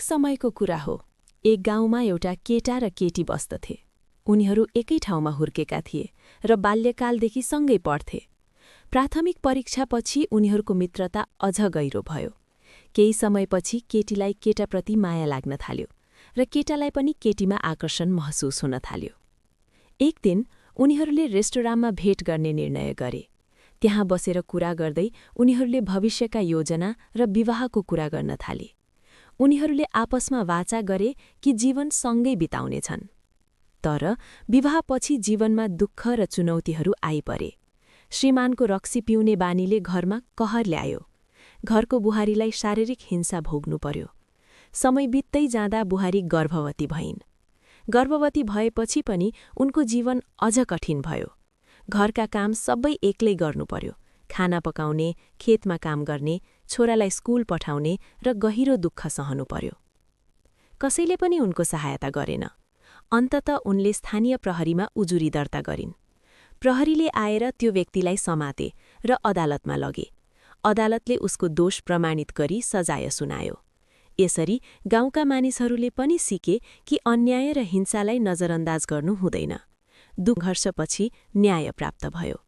एक समयको कुरा हो। एक गाउँमा एउटा केटा र केटी बस्दथे। उनीहरू एकै ठाउँमा हुर्केका थिए र बाल्यकालदेखि सँगै पढ्थे। प्राथमिक परीक्षापछि उनीहरूको मित्रता अझ गहिरो भयो। केही समयपछि केटीलाई केटाप्रति माया लाग्न थाल्यो र केटालाई पनि केटीमा आकर्षण महसुस हुन थाल्यो। एक दिन उनीहरूले रेस्टुराँमा भेट गर्ने निर्णय गरे। त्यहाँ बसेर कुरा गर्दै उनीहरूले भविष्यका योजना र विवाहको कुरा गर्न थाले। उनीहरूले आपसमा वाचा गरे कि जीवन सँगै बिताउनेछन्। तर विवाहपछि जीवनमा दुःख र चुनौतीहरू आइपरे। श्रीमानको रक्सी पिउने बानीले घरमा कहर ल्यायो। घरको बुहारीलाई शारीरिक हिंसा भोग्नु पर्यो। समय बित्दै जाँदा बुहारी गर्भवती भइन्। गर्भवती भएपछि पनि उनको जीवन अझ कठिन भयो। घरका काम सबै एक्लै गर्नु पर्यो। खाना पकाउने, खेतमा काम गर्ने, छोरालाई स्कुल पठाउने र गहिरो दुःख सहनु पर्यो। कसैले पनि उनको सहायता गरेन। अन्ततः उनले स्थानीय प्रहरीमा उजुरी दर्ता गरिन्। प्रहरीले आएर त्यो व्यक्तिलाई समाते र अदालतमा लगे। अदालतले उसको दोष प्रमाणित गरी सजाय सुनायो। यसरी गाउँका मानिसहरूले पनि सिके कि अन्याय र हिंसालाई नजरअन्दाज गर्नु हुँदैन। दुःखर्षपछि न्याय प्राप्त भयो।